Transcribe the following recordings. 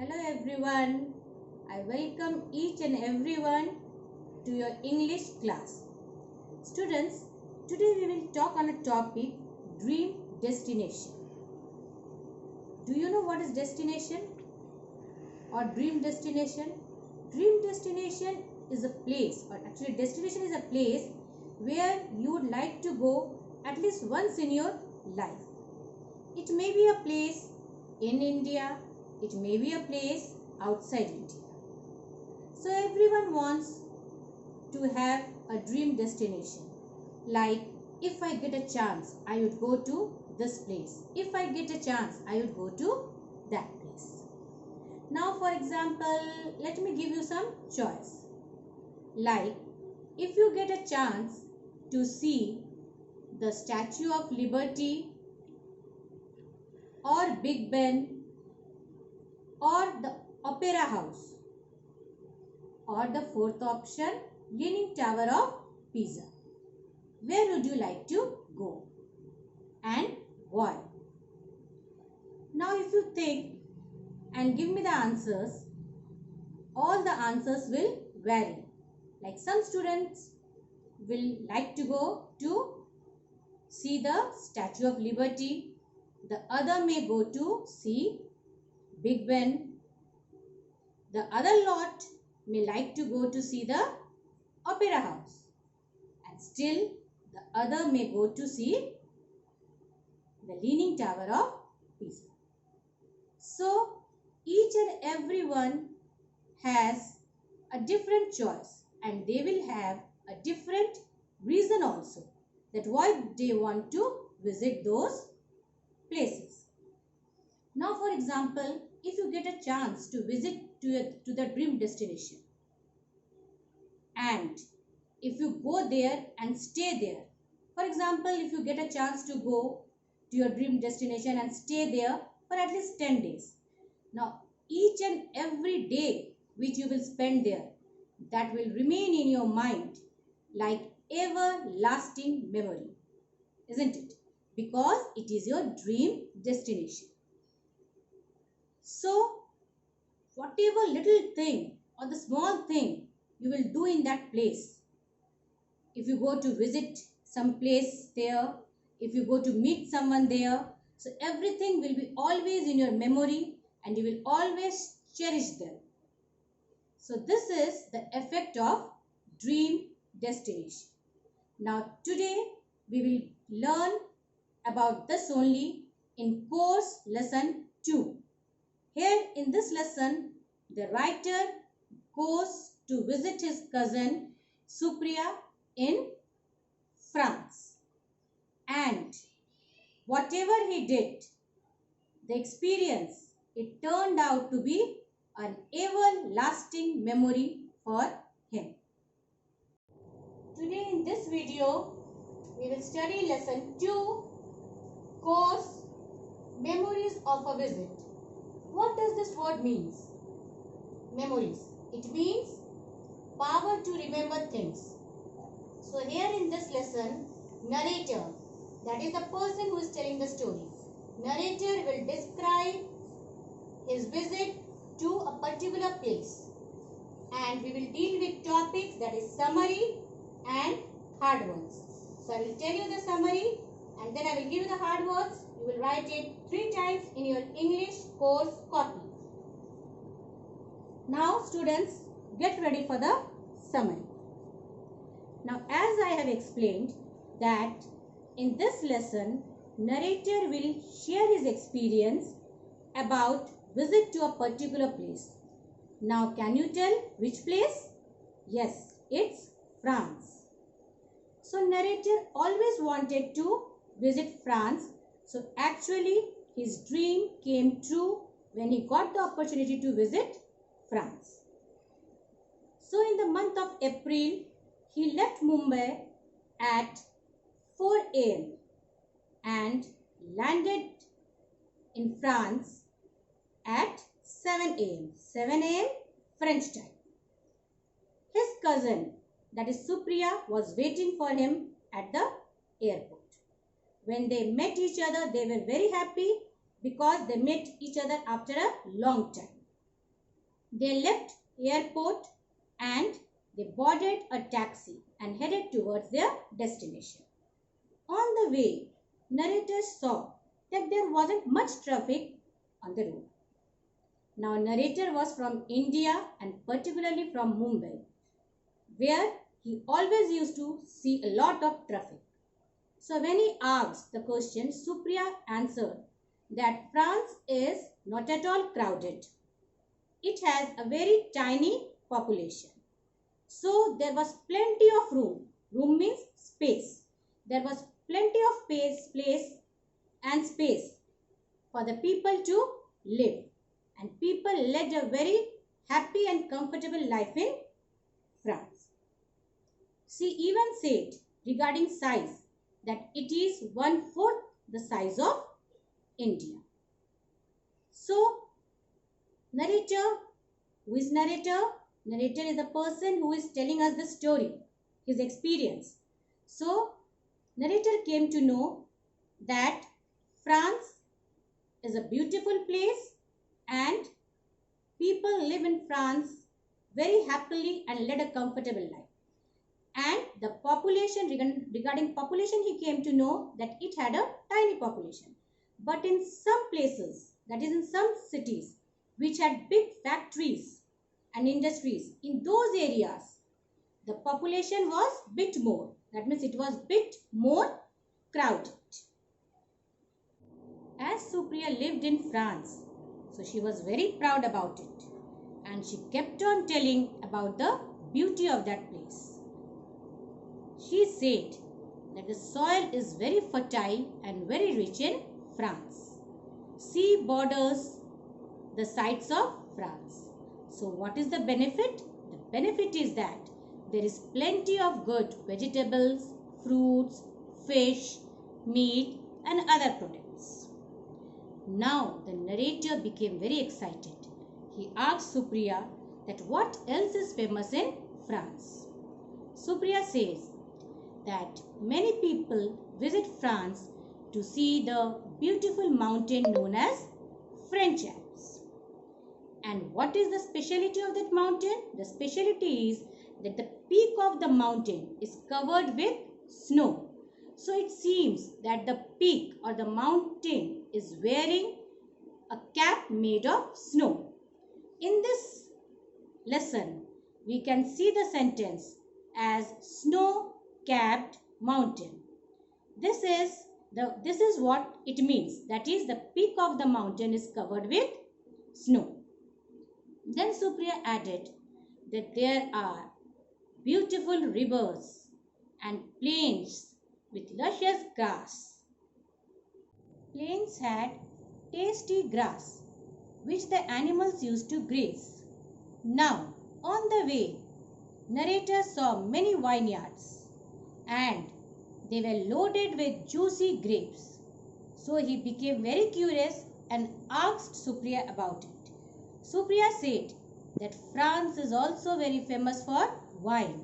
Hello everyone. I welcome each and everyone to your English class. Students, today we will talk on a topic dream destination. Do you know what is destination or dream destination? Dream destination is a place, or actually destination is a place where you would like to go at least once in your life. It may be a place in India, it may be a place outside India. So everyone wants to have a dream destination. Like, if I get a chance, I would go to this place. If I get a chance, I would go to that place. Now, for example, let me give you some choice. Like, if you get a chance to see the Statue of Liberty or Big Ben or the Opera House, or the fourth option, Leaning Tower of Pisa, where would you like to go and why? Now if you think and give me the answers, all the answers will vary. Like some students will like to go to see the Statue of Liberty, the other may go to see Big Ben, the other lot may like to go to see the Opera House, and still the other may go to see the Leaning Tower of Pisa. So each and everyone has a different choice, and they will have a different reason also that why they want to visit those places. Now for example, if you get a chance to visit to the dream destination, and if you go there and stay there, for example, if you get a chance to go to your dream destination and stay there for at least 10 days. Now each and every day which you will spend there, that will remain in your mind like everlasting memory, isn't it? Because it is your dream destination. So whatever little thing or the small thing you will do in that place, if you go to visit some place there, if you go to meet someone there, so everything will be always in your memory and you will always cherish them. So this is the effect of dream destination. Now today we will learn about this only in course lesson 2. Here in this lesson, the writer goes to visit his cousin Supriya in France, and whatever he did, the experience, it turned out to be an everlasting memory for him. Today in this video, we will study lesson 2, course Memories of a Visit. What does this word means? Memories. It means power to remember things. So here in this lesson, narrator, that is the person who is telling the story, narrator will describe his visit to a particular place, and we will deal with topics, that is summary and hard words. So I will tell you the summary and then I will give you the hard words. You will write it 3 times in your English course copy. Now students, get ready for the summary. Now as I have explained that in this lesson, narrator will share his experience about visit to a particular place. Now can you tell which place? Yes, it's France. So narrator always wanted to visit France. So actually his dream came true when he got the opportunity to visit France. So in the month of April, he left Mumbai at 4 a.m. and landed in France at 7 a.m. 7 a.m. French time. His cousin, that is Supriya, was waiting for him at the airport. When they met each other, they were very happy because they met each other after a long time. They left airport and they boarded a taxi and headed towards their destination. On the way, narrator saw that there wasn't much traffic on the road. Now, narrator was from India and particularly from Mumbai, where he always used to see a lot of traffic. So, when he asked the question, Supriya answered that France is not at all crowded. It has a very tiny population. So, there was plenty of room. Room means space. There was plenty of place and space for the people to live. And people led a very happy and comfortable life in France. She even said regarding size that it is 1/4 the size of India. So, narrator, who is narrator? Narrator is the person who is telling us the story, his experience. So, narrator came to know that France is a beautiful place and people live in France very happily and led a comfortable life. And the population, regarding population, he came to know that it had a tiny population. But in some places, that is in some cities, which had big factories and industries, in those areas, the population was bit more. That means it was bit more crowded. As Supriya lived in France, so she was very proud about it. And she kept on telling about the beauty of that place. She said that the soil is very fertile and very rich in France. Sea borders the sides of France. So what is the benefit? The benefit is that there is plenty of good vegetables, fruits, fish, meat and other products. Now the narrator became very excited. He asked Supriya that what else is famous in France. Supriya says that many people visit France to see the beautiful mountain known as French Alps. And what is the speciality of that mountain? The speciality is that the peak of the mountain is covered with snow. So it seems that the peak or the mountain is wearing a cap made of snow. In this lesson, we can see the sentence as snow-capped mountain. This is what it means. That is, the peak of the mountain is covered with snow. Then Supriya added that there are beautiful rivers and plains with luscious grass. Plains had tasty grass which the animals used to graze. Now, on the way, narrator saw many vineyards and they were loaded with juicy grapes. So he became very curious and asked Supriya about it. Supriya said that France is also very famous for wine.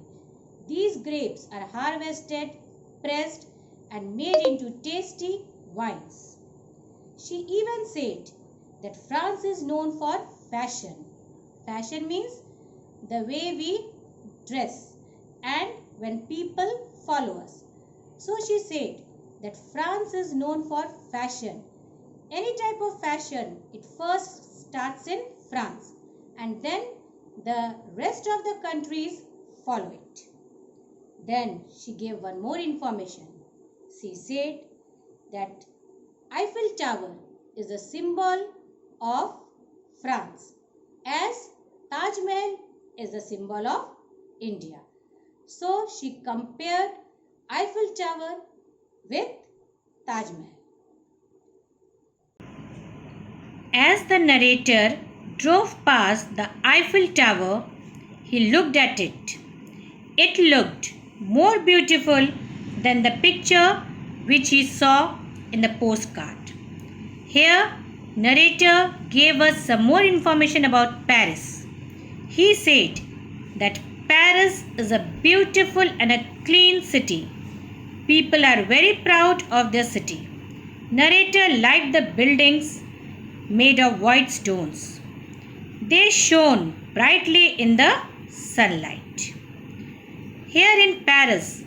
These grapes are harvested, pressed and made into tasty wines. She even said that France is known for fashion. Fashion means the way we dress and when people follow us. So she said that France is known for fashion. Any type of fashion, it first starts in France and then the rest of the countries follow it. Then she gave one more information. She said that Eiffel Tower is a symbol of France as Taj Mahal is a symbol of India. So she compared Eiffel Tower with Taj Mahal. As the narrator drove past the Eiffel Tower, he looked at it. It looked more beautiful than the picture which he saw in the postcard. Here, narrator gave us some more information about Paris. He said that Paris is a beautiful and a clean city. People are very proud of their city. Narrator liked the buildings made of white stones. They shone brightly in the sunlight. Here in Paris,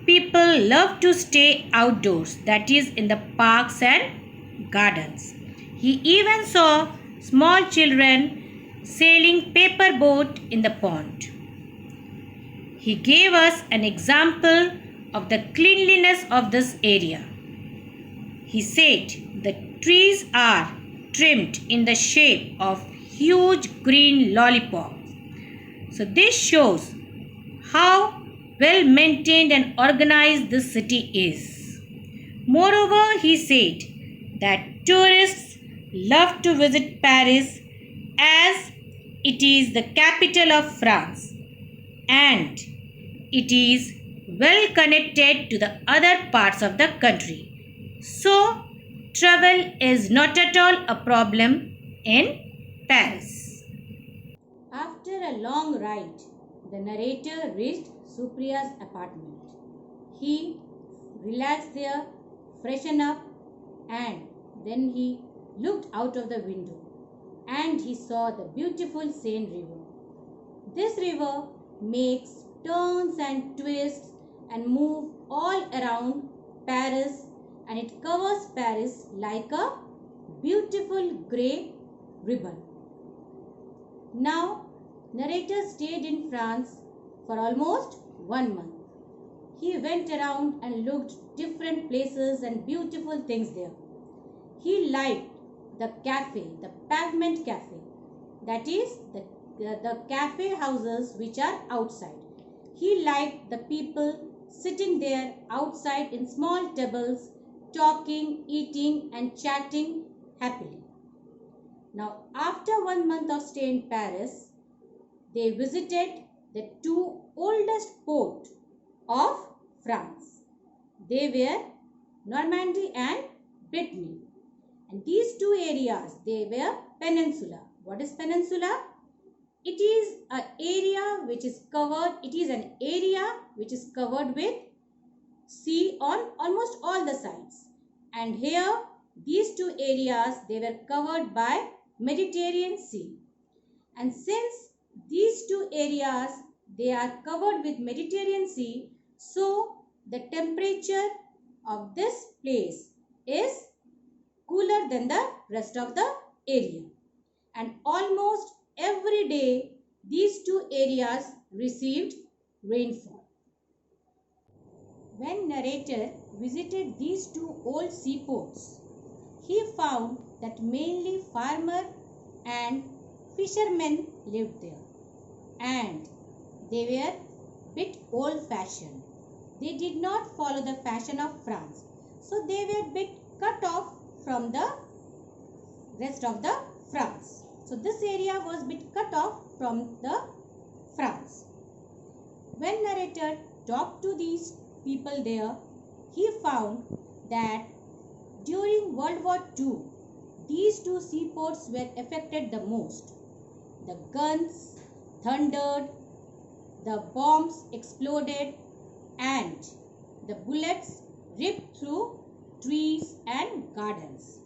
people love to stay outdoors, that is, in the parks and gardens. He even saw small children sailing paper boat in the pond. He gave us an example of the cleanliness of this area. He said the trees are trimmed in the shape of huge green lollipops. So this shows how well maintained and organized this city is. Moreover, he said that tourists love to visit Paris as it is the capital of France and it is well connected to the other parts of the country. So, travel is not at all a problem in Paris. After a long ride, the narrator reached Supriya's apartment. He relaxed there, freshened up, and then he looked out of the window and he saw the beautiful Seine river. This river makes turns and twists and move all around Paris, and it covers Paris like a beautiful grey ribbon. Now, narrator stayed in France for almost 1 month. He went around and looked different places and beautiful things there. He liked the cafe, the pavement cafe, that is the cafe houses which are outside. He liked the people sitting there outside in small tables, talking, eating and chatting happily. Now, after 1 month of stay in Paris, they visited the two oldest ports of France. They were Normandy and Brittany. And these two areas, they were peninsula. What is peninsula? It is an area which is covered, with sea on almost all the sides. And here, these two areas, they were covered by Mediterranean Sea. And since these two areas, they are covered with Mediterranean Sea, so the temperature of this place is cooler than the rest of the area. And almost every day, these two areas received rainfall. When narrator visited these two old seaports, he found that mainly farmers and fishermen lived there, and they were bit old-fashioned. They did not follow the fashion of France, so they were bit cut off from the rest of the France. So this area was bit cut off from the France. When narrator talked to these people there, he found that during World War II, these two seaports were affected the most. The guns thundered, the bombs exploded, and the bullets ripped through trees and gardens.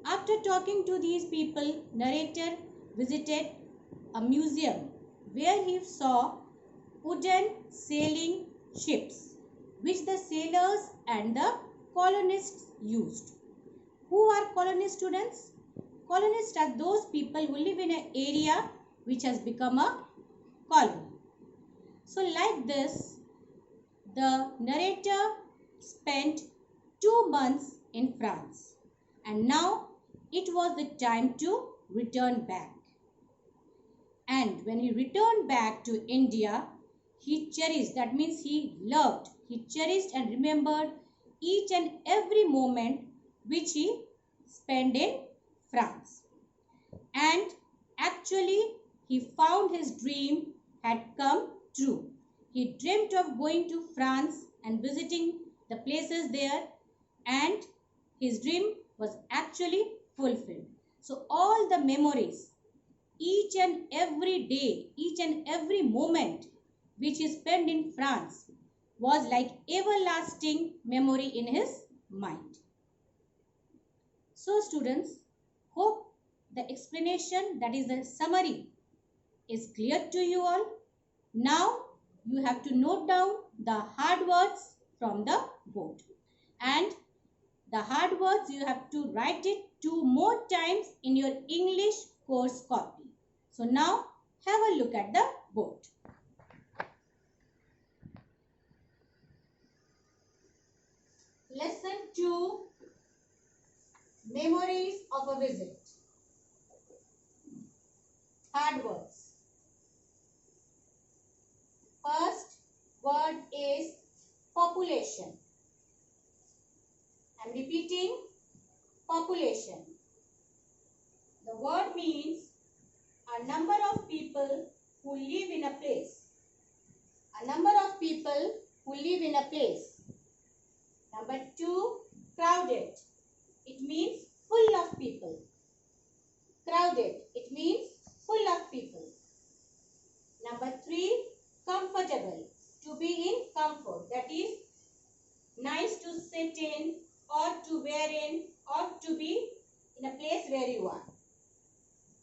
After talking to these people, narrator visited a museum where he saw wooden sailing ships which the sailors and the colonists used. Who are colonist students? Colonists are those people who live in an area which has become a colony. So like this, the narrator spent 2 months in France, and now it was the time to return back. And when he returned back to India, he cherished, that means he loved, he cherished and remembered each and every moment which he spent in France. And actually, he found his dream had come true. He dreamt of going to France and visiting the places there, and his dream was actually fulfilled. So all the memories, each and every day, each and every moment which he spent in France was like everlasting memory in his mind. So students, hope the explanation, that is the summary, is clear to you all. Now you have to note down the hard words from the board, and the hard words you have to write it 2 more times in your English course copy. So now have a look at the board. Lesson 2, Memories of a Visit. Hard words. First word is population. I am repeating, population. The word means a number of people who live in a place. A number of people who live in a place. Number 2, crowded. It means full of people. Crowded. It means full of people. Number 3, comfortable. To be in comfort. That is nice to sit in or to wear in or to be in a place where you are.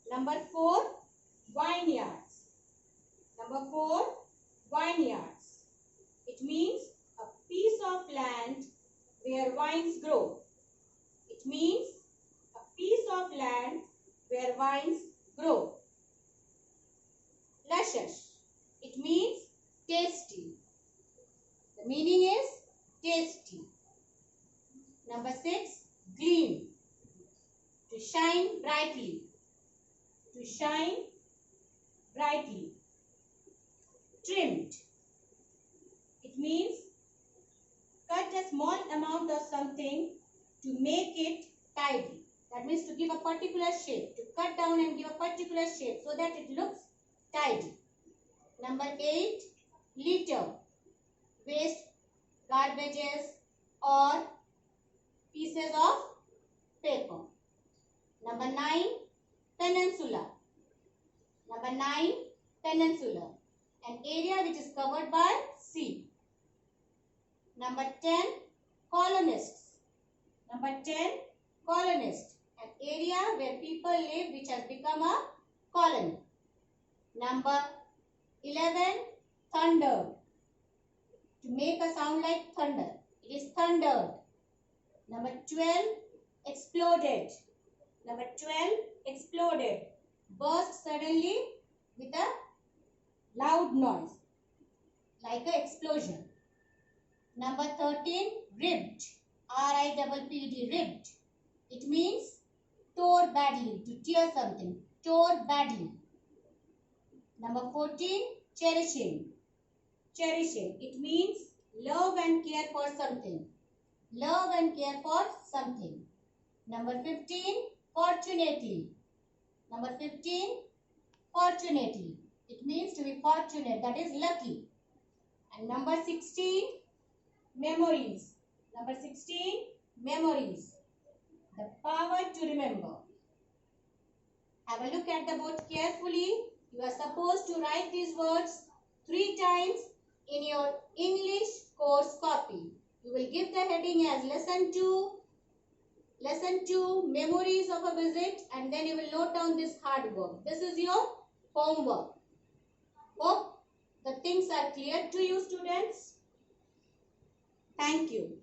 Number 4, vineyards. Number 4, vineyards. It means a piece of land where vines grow. It means a piece of land where vines grow. Luscious. It means tasty. The meaning is tasty. Number 6, gleam. To shine brightly. To shine brightly. Trimmed. It means cut a small amount of something to make it tidy. That means to give a particular shape. To cut down and give a particular shape so that it looks tidy. Number 8, litter. Waste, garbages or pieces of paper. Number 9, peninsula. Number 9, peninsula. An area which is covered by sea. Number 10, colonists. Number 10, colonists. An area where people live which has become a colony. Number 11, thunder. To make a sound like thunder. It is thundered. Number 12, exploded. Number 12, exploded. Burst suddenly with a loud noise, like an explosion. Number 13, ribbed. R-I-P-P-D, ribbed. It means tore badly, to tear something. Tore badly. Number 14, cherishing. Cherishing. It means love and care for something. Love and care for something. Number 15, fortunately. Number 15, fortunately. It means to be fortunate, that is lucky. And number 16, memories. Number 16, memories. The power to remember. Have a look at the board carefully. You are supposed to write these words 3 times in your English course copy. You will give the heading as lesson 2, memories of a visit, and then you will note down this hard work. This is your homework. Hope the things are clear to you, students. Thank you.